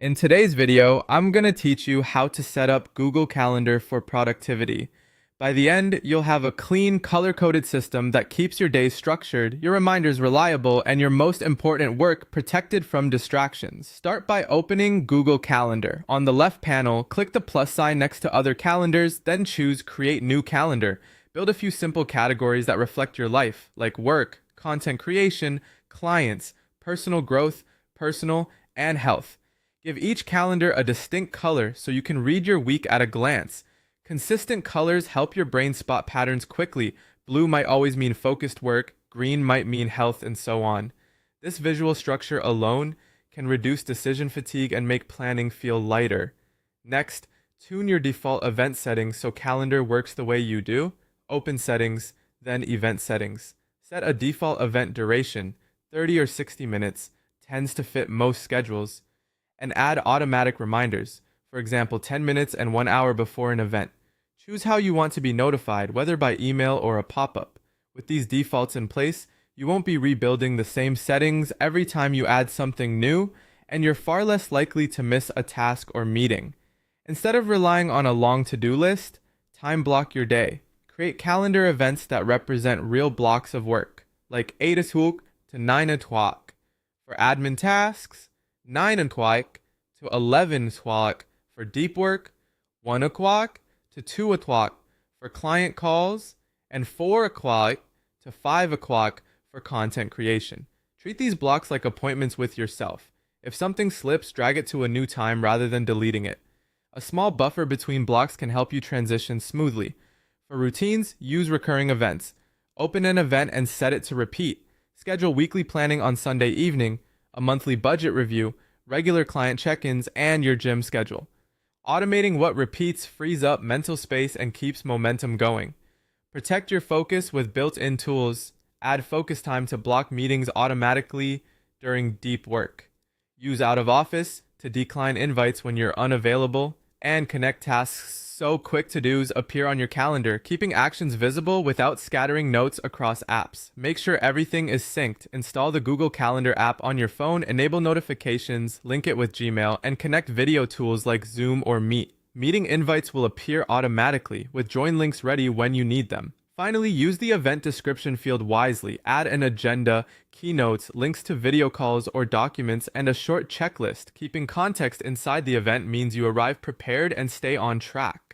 In today's video, I'm going to teach you how to set up Google Calendar for productivity. By the end, you'll have a clean, color-coded system that keeps your days structured, your reminders reliable, and your most important work protected from distractions. Start by opening Google Calendar. On the left panel, click the plus sign next to other calendars, then choose Create New Calendar. Build a few simple categories that reflect your life, like work, content creation, clients, personal growth, personal, and health. Give each calendar a distinct color so you can read your week at a glance. Consistent colors help your brain spot patterns quickly. Blue might always mean focused work, green might mean health, and so on. This visual structure alone can reduce decision fatigue and make planning feel lighter. Next, tune your default event settings so calendar works the way you do. Open settings, then event settings. Set a default event duration, 30 or 60 minutes, tends to fit most schedules, and add automatic reminders, for example 10 minutes and 1 hour before an event. Choose how you want to be notified, whether by email or a pop-up. With these defaults in place, you won't be rebuilding the same settings every time you add something new, and you're far less likely to miss a task or meeting. Instead of relying on a long to-do list, time block your day. Create calendar events that represent real blocks of work, like 8 o'clock to 9 o'clock. For admin tasks, 9 o'clock to 11 o'clock for deep work, 1 o'clock to 2 o'clock for client calls, and 4 o'clock to 5 o'clock for content creation. Treat these blocks like appointments with yourself. If something slips, drag it to a new time rather than deleting it. A small buffer between blocks can help you transition smoothly. For routines, use recurring events. Open an event and set it to repeat. Schedule weekly planning on Sunday evening, a monthly budget review, regular client check-ins, and your gym schedule. Automating what repeats frees up mental space and keeps momentum going. Protect your focus with built-in tools. Add focus time to block meetings automatically during deep work. Use out of office to decline invites when you're unavailable, and connect tasks so quick to-dos appear on your calendar, keeping actions visible without scattering notes across apps. Make sure everything is synced. Install the Google Calendar app on your phone, enable notifications, link it with Gmail, and connect video tools like Zoom or Meet. Meeting invites will appear automatically, with join links ready when you need them. Finally, use the event description field wisely. Add an agenda, keynotes, links to video calls or documents, and a short checklist. Keeping context inside the event means you arrive prepared and stay on track.